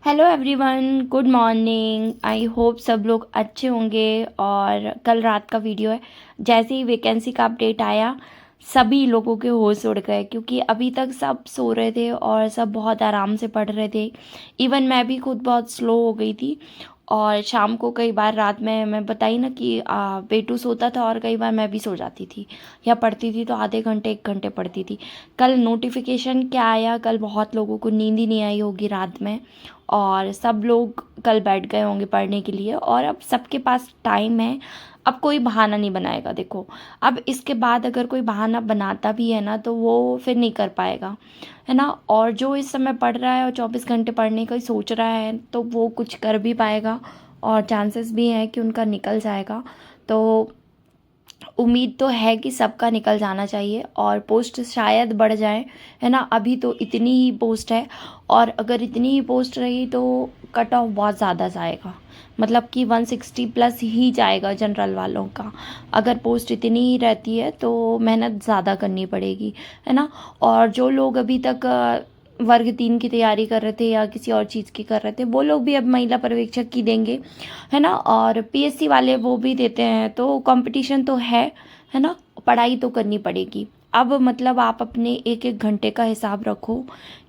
Hello everyone, good morning. I hope सब लोग अच्छे होंगे। और कल रात का वीडियो है, जैसे ही वैकेंसी का अपडेट आया सभी लोगों के होश उड़ गए, क्योंकि अभी तक सब सो रहे थे और सब बहुत आराम से पढ़ रहे थे। इवन मैं भी खुद बहुत स्लो हो गई थी। और शाम को कई बार रात में मैं बताई ना कि बेटू सोता था और कई बार मैं भी सो जाती थी या पढ़ती थी तो आधे घंटे 1 घंटे पढ़ती थी। कल नोटिफिकेशन क्या आया, कल बहुत लोगों को नींद ही नहीं आई होगी रात में, और सब लोग कल बैठ गए होंगे पढ़ने के लिए। और अब सबके पास टाइम है, अब कोई बहाना नहीं बनाएगा। देखो, अब इसके बाद अगर कोई बहाना बनाता भी है ना तो वो फिर नहीं कर पाएगा, है ना। और जो इस समय पढ़ रहा है और 24 घंटे पढ़ने का ही सोच रहा है तो वो कुछ कर भी पाएगा, और चांसेस भी हैं कि उनका निकल जाएगा। तो उम्मीद तो है कि सबका निकल जाना चाहिए और पोस्ट शायद बढ़ जाए, है ना। अभी तो इतनी ही पोस्ट है, और अगर इतनी ही पोस्ट रही तो कट ऑफ बहुत ज़्यादा जाएगा, मतलब कि 160 प्लस ही जाएगा जनरल वालों का। अगर पोस्ट इतनी ही रहती है तो मेहनत ज़्यादा करनी पड़ेगी, है ना। और जो लोग अभी तक वर्ग 3 की तैयारी कर रहे थे या किसी और चीज़ की कर रहे थे, वो लोग भी अब महिला पर्यवेक्षक की देंगे, है ना। और पीएससी वाले वो भी देते हैं, तो कंपटीशन तो है ना। पढ़ाई तो करनी पड़ेगी। अब मतलब आप अपने 1-1 घंटे का हिसाब रखो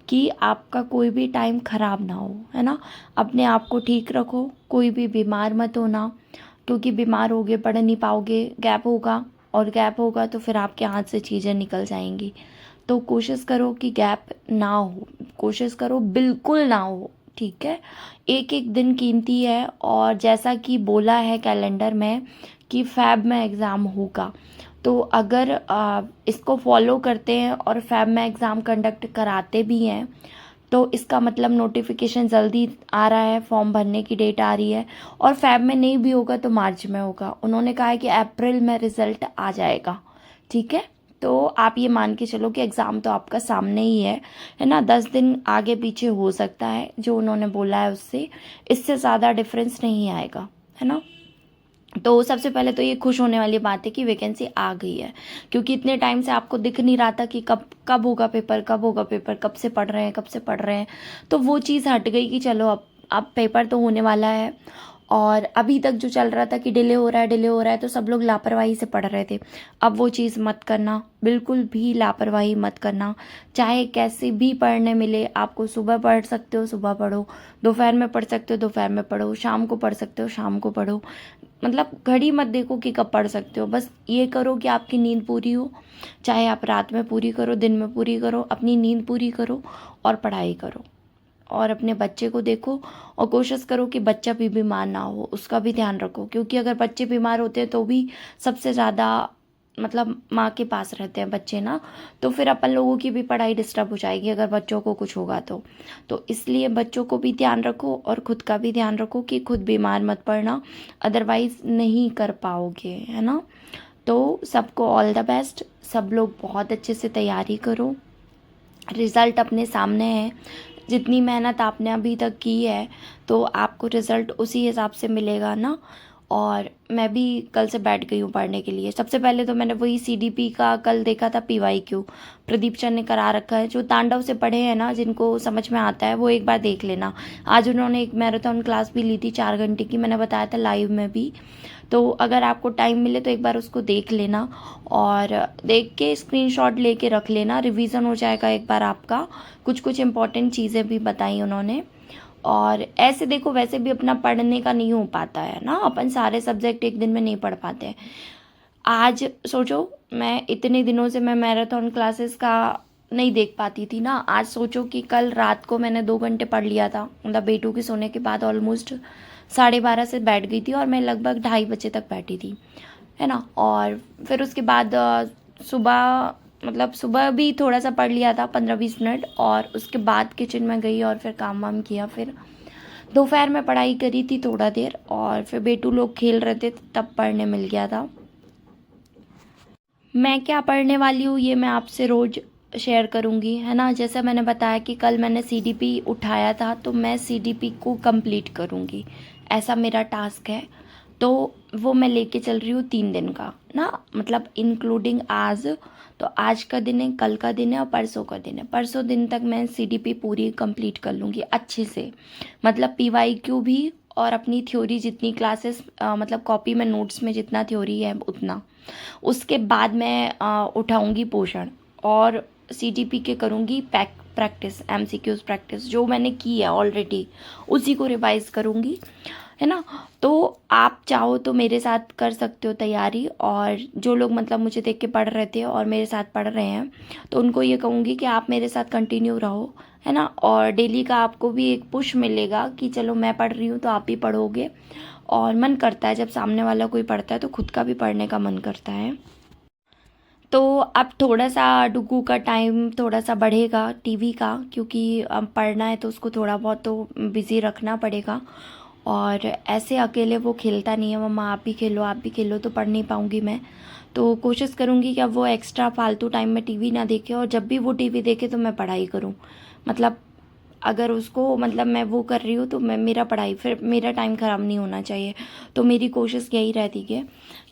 कि आपका कोई भी टाइम ख़राब ना हो, है ना। अपने आप को ठीक रखो, कोई भी बीमार मत होना, क्योंकि बीमार होगे पढ़ नहीं पाओगे, गैप होगा, और गैप होगा तो फिर आपके हाथ से चीज़ें निकल जाएंगी। तो कोशिश करो कि गैप ना हो, कोशिश करो बिल्कुल ना हो, ठीक है। एक एक दिन कीमती है, और जैसा कि बोला है कैलेंडर में कि फैब में एग्ज़ाम होगा, तो अगर इसको फॉलो करते हैं और फैब में एग्ज़ाम कंडक्ट कराते भी हैं तो इसका मतलब नोटिफिकेशन जल्दी आ रहा है, फॉर्म भरने की डेट आ रही है। और फैब में नहीं भी होगा तो मार्च में होगा। उन्होंने कहा है कि अप्रैल में रिजल्ट आ जाएगा, ठीक है। तो आप ये मान के चलो कि एग्ज़ाम तो आपका सामने ही है ना। 10 दिन आगे पीछे हो सकता है, जो उन्होंने बोला है उससे, इससे ज़्यादा डिफरेंस नहीं आएगा, है ना। तो सबसे पहले तो ये खुश होने वाली बात है कि वैकेंसी आ गई है, क्योंकि इतने टाइम से आपको दिख नहीं रहा था कि कब कब होगा पेपर, कब होगा पेपर, कब से पढ़ रहे हैं, कब से पढ़ रहे हैं। तो वो चीज़ हट गई कि चलो अब पेपर तो होने वाला है। और अभी तक जो चल रहा था कि डिले हो रहा है, डिले हो रहा है, तो सब लोग लापरवाही से पढ़ रहे थे। अब वो चीज़ मत करना, बिल्कुल भी लापरवाही मत करना। चाहे कैसे भी पढ़ने मिले, आपको सुबह पढ़ सकते हो सुबह पढ़ो, दोपहर में पढ़ सकते हो दोपहर में पढ़ो, शाम को पढ़ सकते हो शाम को पढ़ो। मतलब घड़ी मत देखो कि कब पढ़ सकते हो, बस ये करो कि आपकी नींद पूरी हो। चाहे आप रात में पूरी करो, दिन में पूरी करो, अपनी नींद पूरी करो और पढ़ाई करो। और अपने बच्चे को देखो और कोशिश करो कि बच्चा भी बीमार ना हो, उसका भी ध्यान रखो, क्योंकि अगर बच्चे बीमार होते हैं तो भी सबसे ज़्यादा मतलब माँ के पास रहते हैं बच्चे ना, तो फिर अपन लोगों की भी पढ़ाई डिस्टर्ब हो जाएगी अगर बच्चों को कुछ होगा तो इसलिए बच्चों को भी ध्यान रखो और खुद का भी ध्यान रखो कि खुद बीमार मत पड़ना, अदरवाइज नहीं कर पाओगे, है ना। तो सबको ऑल द बेस्ट, सब लोग बहुत अच्छे से तैयारी करो। रिज़ल्ट अपने सामने है, जितनी मेहनत आपने अभी तक की है तो आपको रिज़ल्ट उसी हिसाब से मिलेगा ना। और मैं भी कल से बैठ गई हूँ पढ़ने के लिए। सबसे पहले तो मैंने वही सीडीपी का कल देखा था, पीवाईक्यू प्रदीप चंद ने करा रखा है, जो तांडव से पढ़े हैं ना, जिनको समझ में आता है वो एक बार देख लेना। आज उन्होंने एक मैराथन क्लास भी ली थी 4 घंटे की, मैंने बताया था लाइव में भी। तो अगर आपको टाइम मिले तो एक बार उसको देख लेना, और देख के स्क्रीनशॉट लेके रख लेना, रिवीजन हो जाएगा एक बार आपका। कुछ कुछ इंपॉर्टेंट चीज़ें भी बताई उन्होंने। और ऐसे देखो, वैसे भी अपना पढ़ने का नहीं हो पाता है ना, अपन सारे सब्जेक्ट एक दिन में नहीं पढ़ पाते हैं। आज सोचो, मैं इतने दिनों से मैं मैराथन क्लासेस का नहीं देख पाती थी ना, आज सोचो कि कल रात को मैंने 2 घंटे पढ़ लिया था, मतलब बेटू के सोने के बाद ऑलमोस्ट 12:30 से बैठ गई थी और मैं लगभग 2:30 बजे तक बैठी थी, है ना। और फिर उसके बाद सुबह, मतलब सुबह भी थोड़ा सा पढ़ लिया था 15-20 मिनट, और उसके बाद किचन में गई और फिर काम वाम किया। फिर दोपहर में पढ़ाई करी थी थोड़ा देर, और फिर बेटू लोग खेल रहे थे तब पढ़ने मिल गया था। मैं क्या पढ़ने वाली हूँ ये मैं आपसे रोज़ शेयर करूँगी, है ना। जैसा मैंने बताया कि कल मैंने सीडीपी उठाया था तो मैं सीडीपी को कंप्लीट करूँगी, ऐसा मेरा टास्क है। तो वो मैं लेके चल रही हूँ 3 दिन का ना, मतलब इंक्लूडिंग आज। तो आज का दिन है, कल का दिन है और परसों का दिन है। परसों दिन तक मैं सीडीपी पूरी कंप्लीट कर लूँगी अच्छे से, मतलब पीवाईक्यू भी और अपनी थ्योरी जितनी क्लासेस, मतलब कॉपी में नोट्स में जितना थ्योरी है उतना। उसके बाद मैं उठाऊँगी पोषण और सीटीपी के करूँगी प्रैक्टिस, एमसीक्यूज प्रैक्टिस जो मैंने की है ऑलरेडी, उसी को रिवाइज करूँगी, है ना। तो आप चाहो तो मेरे साथ कर सकते हो तैयारी, और जो लोग मतलब मुझे देख के पढ़ रहे थे और मेरे साथ पढ़ रहे हैं तो उनको ये कहूँगी कि आप मेरे साथ कंटिन्यू रहो, है ना। और डेली का आपको भी एक पुश मिलेगा कि चलो मैं पढ़ रही हूँ तो आप भी पढ़ोगे, और मन करता है जब सामने वाला कोई पढ़ता है तो खुद का भी पढ़ने का मन करता है। तो अब थोड़ा सा डुगू का टाइम थोड़ा सा बढ़ेगा टीवी का, क्योंकि अब पढ़ना है तो उसको थोड़ा बहुत तो बिज़ी रखना पड़ेगा। और ऐसे अकेले वो खेलता नहीं है, मम्मा आप भी खेलो तो पढ़ नहीं पाऊँगी मैं। तो कोशिश करूँगी कि अब वो एक्स्ट्रा फालतू टाइम में टीवी ना देखे, और जब भी वो टीवी देखे तो मैं पढ़ाई करूँ। मतलब अगर उसको मतलब मैं वो कर रही हूँ तो मैं मेरा पढ़ाई, फिर मेरा टाइम ख़राब नहीं होना चाहिए। तो मेरी कोशिश यही रहती है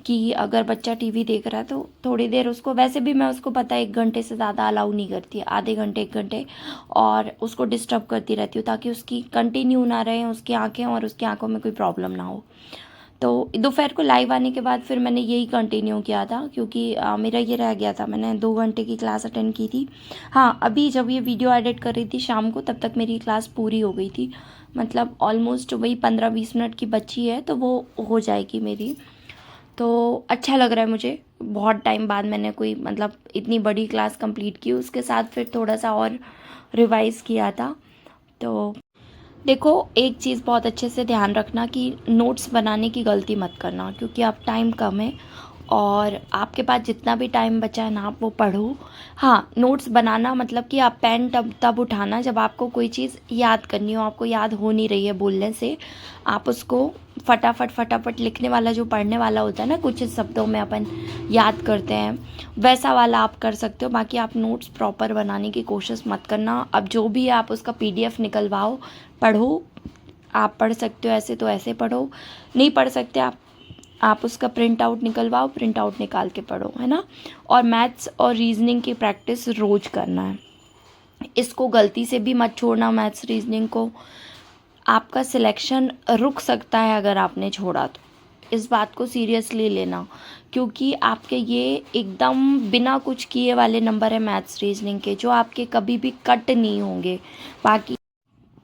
कि अगर बच्चा टीवी देख रहा है तो थोड़ी देर उसको, वैसे भी मैं उसको पता है 1 घंटे से ज़्यादा अलाउ नहीं करती, आधे घंटे 1 घंटे, और उसको डिस्टर्ब करती रहती हूँ ताकि उसकी कंटिन्यू ना रहे उसकी आँखें और उसकी आँखों में कोई प्रॉब्लम ना हो। तो दोपहर को लाइव आने के बाद फिर मैंने यही कंटिन्यू किया था, क्योंकि मेरा ये रह गया था, मैंने 2 घंटे की क्लास अटेंड की थी। हाँ, अभी जब ये वीडियो एडिट कर रही थी शाम को तब तक मेरी क्लास पूरी हो गई थी, मतलब ऑलमोस्ट वही 15-20 मिनट की बची है तो वो हो जाएगी मेरी। तो अच्छा लग रहा है मुझे, बहुत टाइम बाद मैंने कोई मतलब इतनी बड़ी क्लास कंप्लीट की, उसके साथ फिर थोड़ा सा और रिवाइज़ किया था। तो देखो, एक चीज़ बहुत अच्छे से ध्यान रखना कि नोट्स बनाने की गलती मत करना, क्योंकि अब टाइम कम है और आपके पास जितना भी टाइम बचा है ना आप वो पढ़ो। हाँ, नोट्स बनाना मतलब कि आप पेन तब उठाना जब आपको कोई चीज़ याद करनी हो, आपको याद हो नहीं रही है बोलने से, आप उसको फटाफट लिखने वाला जो पढ़ने वाला होता है ना, कुछ शब्दों में अपन याद करते हैं, वैसा वाला आप कर सकते हो। बाकी आप नोट्स प्रॉपर बनाने की कोशिश मत करना। अब जो भी आप उसका पीडीएफ निकलवाओ, पढ़ो, आप पढ़ सकते हो ऐसे तो ऐसे पढ़ो, नहीं पढ़ सकते आप उसका प्रिंट आउट निकलवाओ, प्रिंट आउट निकाल के पढ़ो, है ना। और मैथ्स और रीजनिंग की प्रैक्टिस रोज़ करना है, इसको गलती से भी मत छोड़ना मैथ्स रीजनिंग को। आपका सिलेक्शन रुक सकता है अगर आपने छोड़ा तो, इस बात को सीरियसली लेना, क्योंकि आपके ये एकदम बिना कुछ किए वाले नंबर है मैथ्स रीजनिंग के, जो आपके कभी भी कट नहीं होंगे। बाकी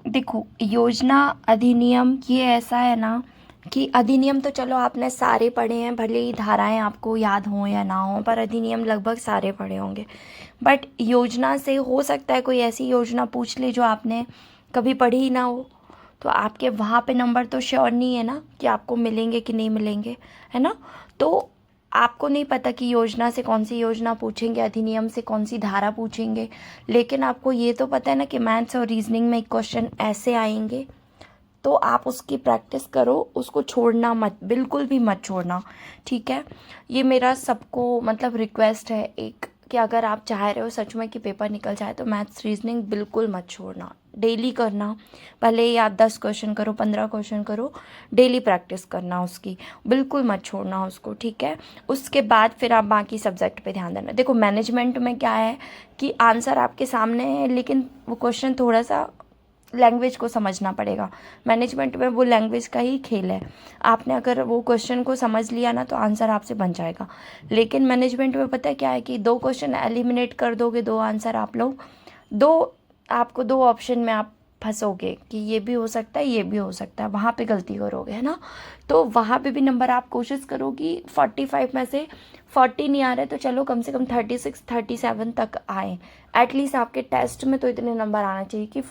देखो, योजना अधिनियम ये ऐसा है ना कि अधिनियम तो चलो आपने सारे पढ़े हैं, भले ही धाराएं आपको याद हों या ना हों, पर अधिनियम लगभग सारे पढ़े होंगे। बट योजना से हो सकता है कोई ऐसी योजना पूछ ले जो आपने कभी पढ़ी ही ना हो, तो आपके वहाँ पे नंबर तो श्योर नहीं है ना कि आपको मिलेंगे कि नहीं मिलेंगे, है ना। तो आपको नहीं पता कि योजना से कौन सी योजना पूछेंगे, अधिनियम से कौन सी धारा पूछेंगे, लेकिन आपको ये तो पता है ना कि मैथ्स और रीजनिंग में क्वेश्चन ऐसे आएंगे, तो आप उसकी प्रैक्टिस करो, उसको छोड़ना मत, बिल्कुल भी मत छोड़ना, ठीक है। ये मेरा सबको मतलब रिक्वेस्ट है एक, कि अगर आप चाह रहे हो सच में कि पेपर निकल जाए तो मैथ्स रीजनिंग बिल्कुल मत छोड़ना, डेली करना। भले ही आप 10 क्वेश्चन करो, 15 क्वेश्चन करो, डेली प्रैक्टिस करना उसकी, बिल्कुल मत छोड़ना उसको, ठीक है। उसके बाद फिर आप बाकी सब्जेक्ट पे ध्यान देना। देखो, मैनेजमेंट में क्या है कि आंसर आपके सामने है, लेकिन वो क्वेश्चन थोड़ा सा लैंग्वेज को समझना पड़ेगा। मैनेजमेंट में वो लैंग्वेज का ही खेल है, आपने अगर वो क्वेश्चन को समझ लिया ना तो आंसर आपसे बन जाएगा। लेकिन मैनेजमेंट में पता है क्या है कि 2 क्वेश्चन एलिमिनेट कर दोगे, 2 आंसर आप लोग, आपको 2 ऑप्शन में आप फंसोगे कि ये भी हो सकता है ये भी हो सकता है, वहाँ पे गलती करोगे, है ना। तो वहाँ पे भी नंबर आप कोशिश करो कि 45 में से 40 नहीं आ रहे तो चलो कम से कम 36-37 तक आए, एटलीस्ट आपके टेस्ट में तो इतने नंबर आना चाहिए कि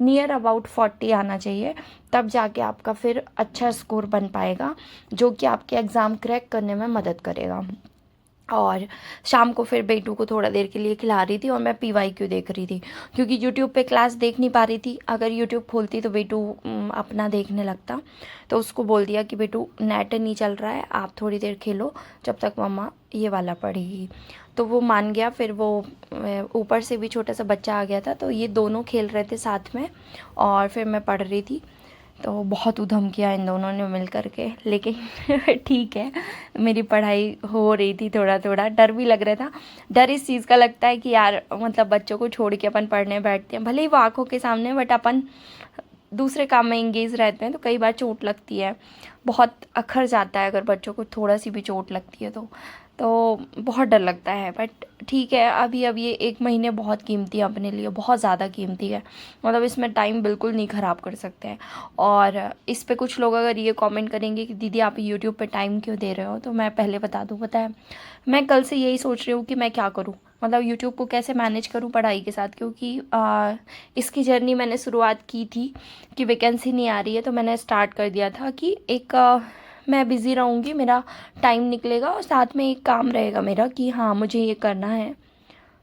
नियर अबाउट 40 आना चाहिए, तब जाके आपका फिर अच्छा स्कोर बन पाएगा, जो कि आपके एग्ज़ाम क्रैक करने में मदद करेगा। और शाम को फिर बेटू को थोड़ा देर के लिए खिला रही थी और मैं पीवाईक्यू देख रही थी, क्योंकि यूट्यूब पे क्लास देख नहीं पा रही थी। अगर यूट्यूब खोलती तो बेटू अपना देखने लगता, तो उसको बोल दिया कि बेटू नेट नहीं चल रहा है, आप थोड़ी देर खेलो जब तक मम्मा ये वाला पढ़ेगी। तो वो मान गया। फिर वो ऊपर से भी छोटा सा बच्चा आ गया था, तो ये दोनों खेल रहे थे साथ में और फिर मैं पढ़ रही थी। तो बहुत उधम किया इन दोनों ने मिल कर के, लेकिन ठीक है, मेरी पढ़ाई हो रही थी, थोड़ा थोड़ा डर भी लग रहा था। डर इस चीज़ का लगता है कि यार मतलब बच्चों को छोड़ के अपन पढ़ने बैठते हैं, भले ही वो आँखों के सामने, बट अपन दूसरे काम में इंगेज रहते हैं तो कई बार चोट लगती है, बहुत अखर जाता है अगर बच्चों को थोड़ा सी भी चोट लगती है तो बहुत डर लगता है। बट ठीक है, अभी ये 1 महीने बहुत कीमती है अपने लिए, बहुत ज़्यादा कीमती है, मतलब इसमें टाइम बिल्कुल नहीं ख़राब कर सकते हैं। और इस पे कुछ लोग अगर ये कमेंट करेंगे कि दीदी आप यूट्यूब पे टाइम क्यों दे रहे हो, तो मैं पहले बता दूँ, पता है मैं कल से यही सोच रही हूँ कि मैं क्या करूँ, मतलब यूट्यूब को कैसे मैनेज करूँ पढ़ाई के साथ, क्योंकि इसकी जर्नी मैंने शुरुआत की थी कि वैकेंसी नहीं आ रही है, तो मैंने स्टार्ट कर दिया था कि एक मैं बिज़ी रहूँगी, मेरा टाइम निकलेगा और साथ में एक काम रहेगा मेरा कि हाँ मुझे ये करना है।